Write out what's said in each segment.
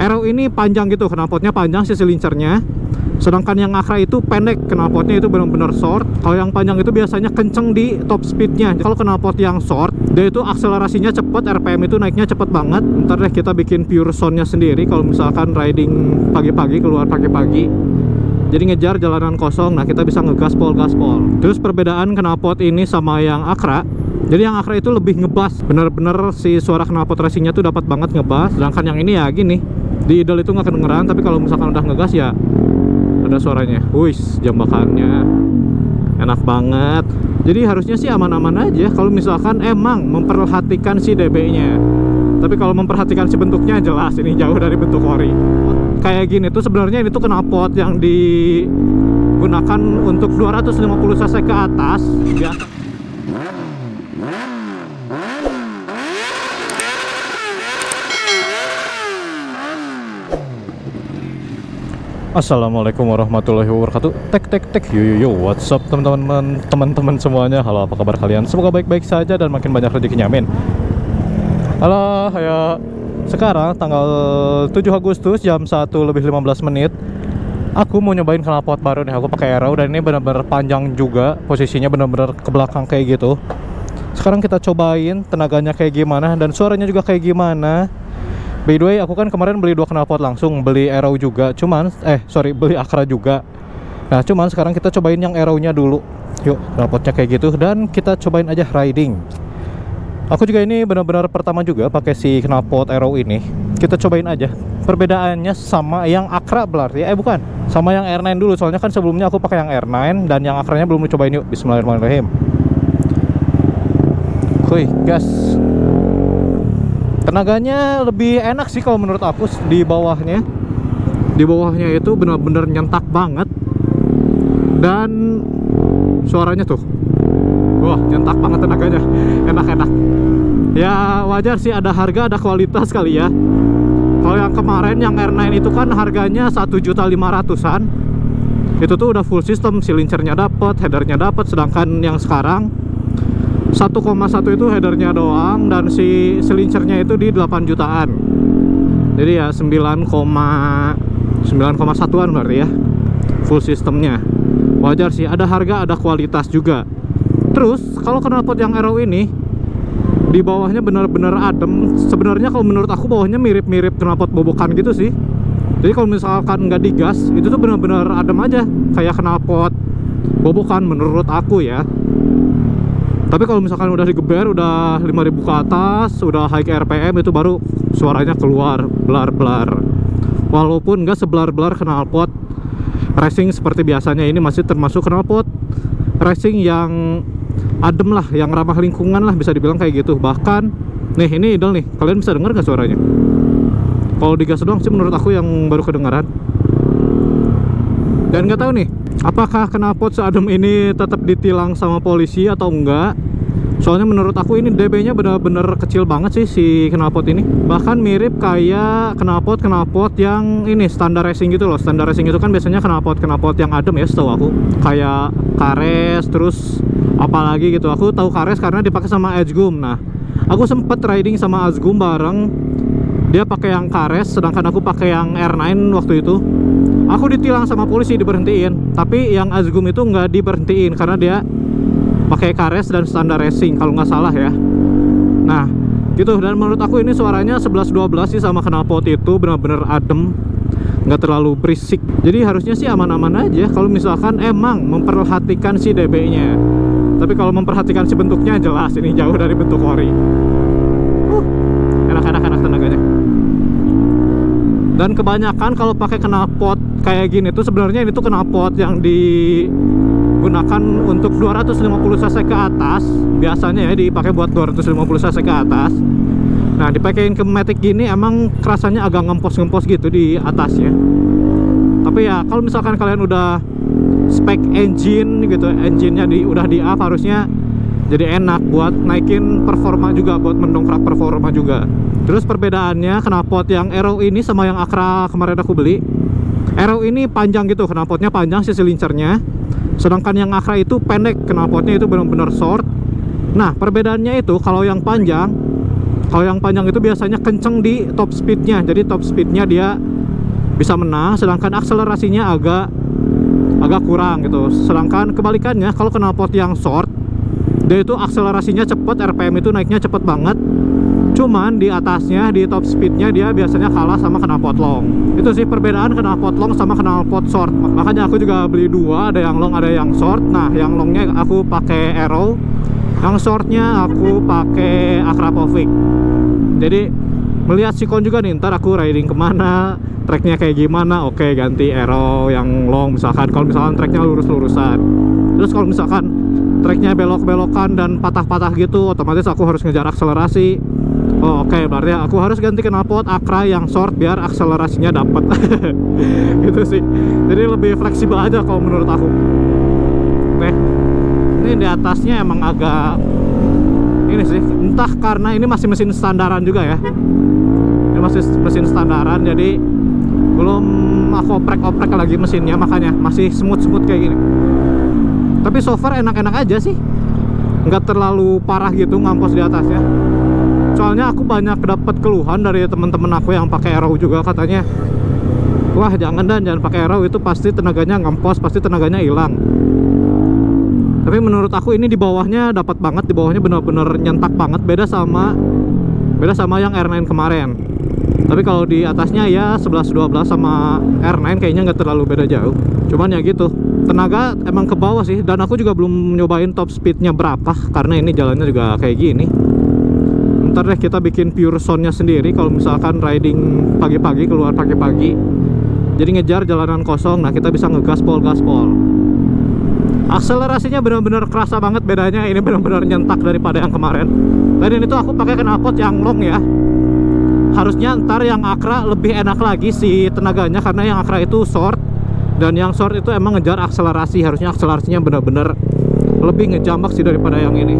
Arrow ini panjang gitu, knalpotnya panjang si silincernya. Sedangkan yang Acra itu pendek, knalpotnya itu benar-benar short. Kalau yang panjang itu biasanya kenceng di top speednya. Kalau knalpot yang short, dia itu akselerasinya cepat, RPM itu naiknya cepat banget. Ntar deh kita bikin pure soundnya sendiri kalau misalkan riding pagi-pagi, keluar pagi-pagi. Jadi ngejar jalanan kosong, nah kita bisa ngegaspol. Terus perbedaan knalpot ini sama yang Acra, jadi yang Acra itu lebih ngebas, bener-bener si suara knalpot racingnya tuh dapat banget ngebas. Sedangkan yang ini ya gini, di idle itu nggak kedengeran, tapi kalau misalkan udah ngegas ya ada suaranya. Wis, jambakannya enak banget. Jadi harusnya sih aman-aman aja kalau misalkan emang memperhatikan si DB-nya. Tapi kalau memperhatikan si bentuknya, jelas ini jauh dari bentuk ori. Kayak gini tuh sebenarnya ini tuh knalpot yang digunakan untuk 250 cc ke atas biasa. Assalamualaikum warahmatullahi wabarakatuh. Tek yo what's up teman-teman semuanya. Halo, apa kabar kalian? Semoga baik-baik saja dan makin banyak rezekinya, amin. Halo, ya. Sekarang tanggal 7 Agustus jam 1:15. Aku mau nyobain knalpot baru nih. Aku pakai Arrow dan ini benar-benar panjang juga, posisinya benar-benar ke belakang kayak gitu. Sekarang kita cobain tenaganya kayak gimana dan suaranya juga kayak gimana. By the way, aku kan kemarin beli 2 knalpot langsung, beli Arrow juga, beli Acra juga. Nah, cuman sekarang kita cobain yang Arrow-nya dulu. Yuk, knalpotnya kayak gitu dan kita cobain aja riding. Aku juga ini benar-benar pertama juga pakai si knalpot Arrow ini. Kita cobain aja. Perbedaannya sama yang Acra berarti, bukan, sama yang R9 dulu. Soalnya kan sebelumnya aku pakai yang R9 dan yang Acra-nya belum dicobain. Yuk, bismillahirrahmanirrahim. Kuy, gas. Tenaganya lebih enak sih kalau menurut aku di bawahnya. Di bawahnya itu benar-benar nyentak banget. Dan suaranya tuh, wah, nyentak banget tenaganya. Enak-enak. Ya wajar sih, ada harga ada kualitas kali ya. Kalau yang kemarin yang R9 itu kan harganya 1.500.000-an. Itu tuh udah full system, silincernya dapat, headernya dapat. Sedangkan yang sekarang 1,1 itu headernya doang dan si silincernya itu di 8 jutaan. Jadi ya 9,1an berarti ya full sistemnya. Wajar sih, ada harga ada kualitas juga. Terus kalau knalpot yang Arrow ini di bawahnya benar-benar adem. Sebenarnya kalau menurut aku bawahnya mirip-mirip knalpot bobokan gitu sih. Jadi kalau misalkan nggak digas itu tuh benar-benar adem aja kayak knalpot bobokan menurut aku ya. Tapi kalau misalkan udah digeber, udah 5.000 ke atas, udah high RPM, itu baru suaranya keluar blar-blar. Walaupun nggak seblar-blar knalpot racing seperti biasanya, ini masih termasuk knalpot racing yang adem lah, yang ramah lingkungan lah, bisa dibilang kayak gitu. Bahkan, nih ini idle nih, kalian bisa denger nggak suaranya? Kalau digas doang sih menurut aku yang baru kedengaran. Dan nggak tahu nih, apakah knalpot seadem ini tetap ditilang sama polisi atau enggak? Soalnya menurut aku ini DB-nya benar-benar kecil banget sih si knalpot ini. Bahkan mirip kayak knalpot yang ini standar racing gitu loh. Standar racing itu kan biasanya knalpot yang adem ya, setahu aku. Kayak Kares, terus apalagi gitu. Aku tahu Kares karena dipakai sama Azgum. Nah, aku sempet riding sama Azgum bareng. Dia pakai yang Kares, sedangkan aku pakai yang R9 waktu itu. Aku ditilang sama polisi, diberhentiin. Tapi yang Azgum itu nggak diberhentiin karena dia pakai Kares dan standar racing kalau nggak salah ya. Nah gitu, dan menurut aku ini suaranya 11-12 sih sama knalpot itu, benar-benar adem, nggak terlalu berisik. Jadi harusnya sih aman-aman aja kalau misalkan emang memperhatikan si DB-nya. Tapi kalau memperhatikan si bentuknya, jelas ini jauh dari bentuk ori. Enak tenaganya. Dan kebanyakan kalau pakai knalpot kayak gini tuh sebenarnya ini tuh knalpot yang digunakan untuk 250 cc ke atas. Biasanya ya dipakai buat 250 cc ke atas. Nah, dipakein ke Matic gini emang rasanya agak ngempos-ngempos gitu di atasnya. Tapi ya kalau misalkan kalian udah spek engine gitu, engine-nya udah di up, harusnya jadi enak buat naikin performa juga, buat mendongkrak performa juga. Terus perbedaannya knalpot yang Arrow ini sama yang Acra kemarin aku beli. Arrow ini panjang gitu, knalpotnya panjang si silincernya. Sedangkan yang Acra itu pendek, knalpotnya itu benar-benar short. Nah, perbedaannya itu kalau yang panjang Kalau yang panjang itu biasanya kenceng di top speednya, jadi top speednya dia bisa menang, sedangkan akselerasinya agak kurang gitu. Sedangkan kebalikannya, kalau knalpot yang short, dia itu akselerasinya cepat, RPM itu naiknya cepet banget. Cuman di atasnya, di top speednya dia biasanya kalah sama knalpot long. Itu sih perbedaan knalpot long sama knalpot short. Makanya aku juga beli dua, ada yang long ada yang short. Nah yang longnya aku pakai Arrow, yang shortnya aku pakai Akrapovic. Jadi melihat sikon juga nih, ntar aku riding kemana, tracknya kayak gimana, oke ganti Arrow yang long misalkan. Kalau misalkan tracknya lurus-lurusan, terus kalau misalkan tracknya belok-belokan dan patah-patah gitu, otomatis aku harus ngejar akselerasi. Oh, oke, berarti aku harus ganti knalpot Akra yang short biar akselerasinya dapet. Gitu sih. Jadi lebih fleksibel aja kalau menurut aku. Oke, ini di atasnya emang agak ini sih, entah karena ini masih mesin standaran juga ya. Ini masih mesin standaran, jadi belum aku oprek-oprek lagi mesinnya, makanya masih smooth-smooth kayak gini. Tapi so far enak-enak aja sih, nggak terlalu parah gitu ngampos di atasnya. Soalnya aku banyak dapat keluhan dari teman-teman aku yang pakai Arrow juga, katanya wah jangan pakai Arrow, itu pasti tenaganya ngampos, pasti tenaganya hilang. Tapi menurut aku ini di bawahnya dapat banget, di bawahnya benar-benar nyentak banget, beda sama yang R9 kemarin. Tapi kalau di atasnya ya 11-12 sama R9 kayaknya nggak terlalu beda jauh. Cuman ya gitu, tenaga emang ke bawah sih. Dan aku juga belum nyobain top speednya berapa, karena ini jalannya juga kayak gini. Ntar deh kita bikin pure soundnya sendiri kalau misalkan riding pagi-pagi, keluar pagi-pagi, jadi ngejar jalanan kosong. Nah kita bisa ngegaspol. Akselerasinya benar-benar kerasa banget bedanya, ini benar-benar nyentak daripada yang kemarin. Dan ini tuh aku pakai knalpot yang long ya. Harusnya ntar yang Akra lebih enak lagi sih tenaganya, karena yang Akra itu short, dan yang short itu emang ngejar akselerasi. Harusnya akselerasinya benar-benar lebih ngejambak sih daripada yang ini.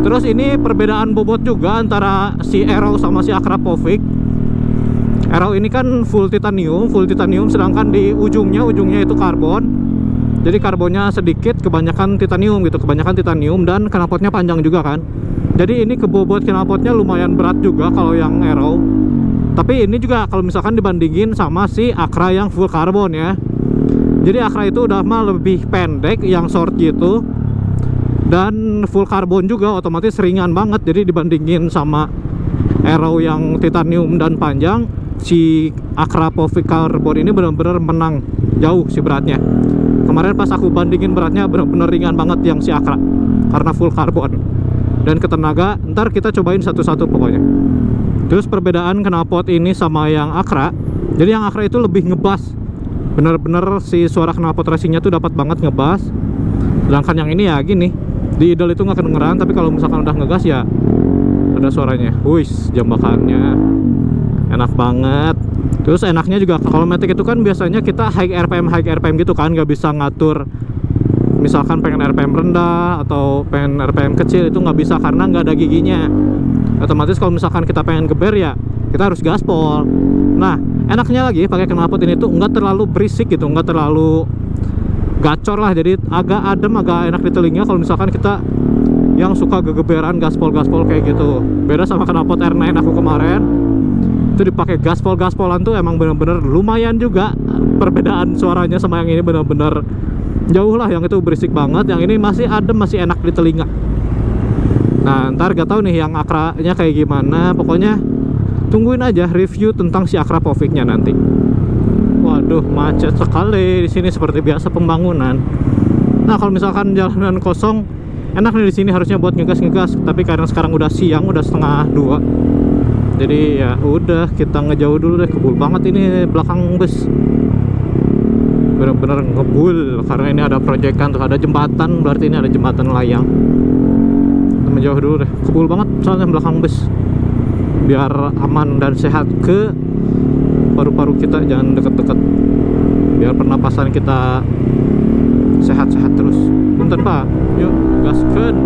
Terus ini perbedaan bobot juga antara si Arrow sama si Akrapovic. Arrow ini kan full titanium, sedangkan di ujungnya itu karbon. Jadi karbonnya sedikit, kebanyakan titanium gitu, dan knalpotnya panjang juga kan. Jadi ini kebobot knalpotnya lumayan berat juga kalau yang Arrow. Tapi ini juga kalau misalkan dibandingin sama si Akra yang full karbon ya. Jadi Akra itu udah mah lebih pendek, yang short gitu, dan full karbon juga, otomatis ringan banget. Jadi dibandingin sama Arrow yang titanium dan panjang, si Akrapovic karbon ini benar-benar menang jauh si beratnya. Kemarin pas aku bandingin beratnya benar-benar ringan banget yang si Akra, karena full karbon. Dan ketenaga ntar kita cobain satu-satu pokoknya. Terus perbedaan knalpot ini sama yang Akra, jadi yang Akra itu lebih ngebas, bener-bener si suara knalpot racingnya tuh dapat banget ngebas. Sedangkan yang ini ya gini, di idle itu nggak kedengeran, tapi kalau misalkan udah ngegas ya ada suaranya. Wih, jambakannya enak banget. Terus enaknya juga kalau Matic itu kan biasanya kita high RPM gitu kan, nggak bisa ngatur. Misalkan pengen RPM rendah atau pengen RPM kecil, itu nggak bisa karena nggak ada giginya. Otomatis kalau misalkan kita pengen geber ya kita harus gaspol. Nah enaknya lagi pakai knalpot ini tuh nggak terlalu berisik gitu, nggak terlalu gacor lah, jadi agak adem, agak enak di telinga kalau misalkan kita yang suka gegeberan gaspol kayak gitu. Beda sama knalpot R9 aku kemarin, itu dipakai gaspolan tuh emang bener-bener lumayan juga. Perbedaan suaranya sama yang ini bener-bener jauh lah. Yang itu berisik banget, yang ini masih adem, masih enak di telinga. Nah ntar gak tahu nih yang Akra-nya kayak gimana. Pokoknya tungguin aja review tentang si Akrapovic-nya nanti. Waduh, macet sekali di sini seperti biasa pembangunan. Nah kalau misalkan jalanan kosong, enak nih di sini harusnya buat ngegas. Tapi karena sekarang udah siang, udah 1:30, jadi ya udah kita ngejauh dulu deh. Kebul banget ini belakang bus, bener-bener ngebul karena ini ada proyekan tuh, ada jembatan, berarti ini ada jembatan layang. Kita menjauh dulu deh, kebul banget soalnya belakang bus, biar aman dan sehat ke paru-paru kita, jangan deket-deket, biar pernapasan kita sehat-sehat terus. Punten Pak, yuk gaskeun.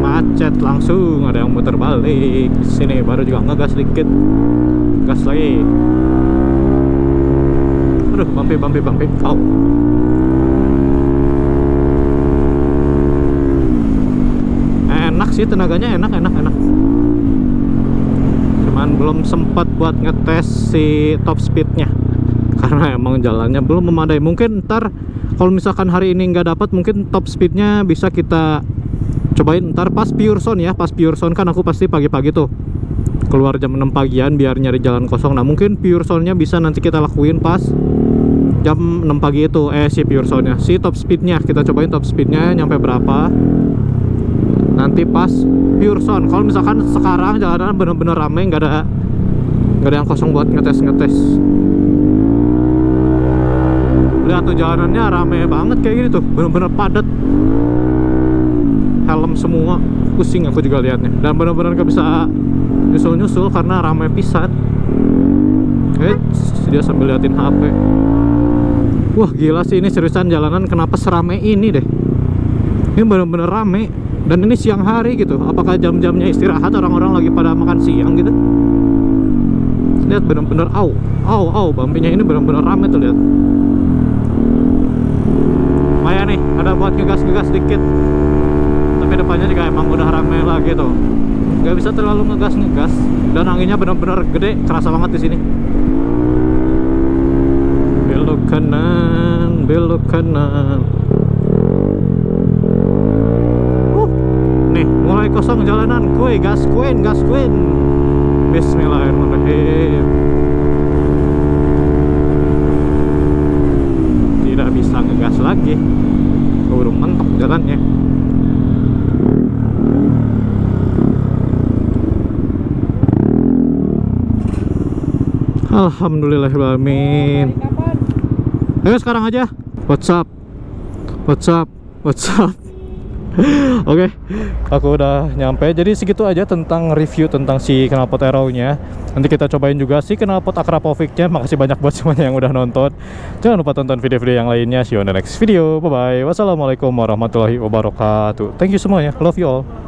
Macet langsung, ada yang muter balik sini, baru juga ngegas dikit, gas lagi. Aduh, bumpy. enak sih, tenaganya enak. Cuman belum sempat buat ngetes si top speednya karena emang jalannya belum memadai. Mungkin ntar kalau misalkan hari ini nggak dapat, mungkin top speednya bisa kita cobain ntar pas pure zone ya. Pas pure zone kan aku pasti pagi-pagi tuh keluar jam 6 pagian biar nyari jalan kosong. Nah mungkin pure zone nya bisa nanti kita lakuin pas jam 6 pagi itu. Si pure zone nya, si top speednya kita cobain, top speednya nyampe berapa nanti pas pure zone. Kalau misalkan sekarang jalanan bener-bener rame, nggak ada yang kosong buat ngetes. Lihat tuh jalanannya rame banget kayak gini tuh, bener-bener padat, helm semua, pusing aku juga liatnya. Dan bener-bener gak bisa nyusul karena rame pisan. Dia sambil liatin HP. Wah gila sih ini seriusan, jalanan kenapa serame ini deh. Ini bener-bener rame. Dan ini siang hari gitu. Apakah jam-jamnya istirahat, orang-orang lagi pada makan siang gitu. Lihat bener-bener bumpinya ini bener-bener rame tuh, lihat. Lumayan nih, ada buat ngegas dikit. Tapi depannya juga emang udah rame lagi tuh. Gak bisa terlalu ngegas. Dan anginnya bener-bener gede, kerasa banget di sini. Belok kanan. Nih, mulai kosong jalanan, kuy, gaskuin. Bismillahirrahmanirrahim. Tidak bisa ngegas lagi, udah mentok jalannya. Alhamdulillahirrahmanirrahim. Ayo sekarang aja. WhatsApp. Oke, aku udah nyampe. Jadi segitu aja tentang review tentang si knalpot Aero nya. Nanti kita cobain juga si knalpot Akrapovic nya. Makasih banyak buat semuanya yang udah nonton. Jangan lupa tonton video-video yang lainnya. See you on the next video. Bye bye. Wassalamualaikum warahmatullahi wabarakatuh. Thank you semuanya. Love you all.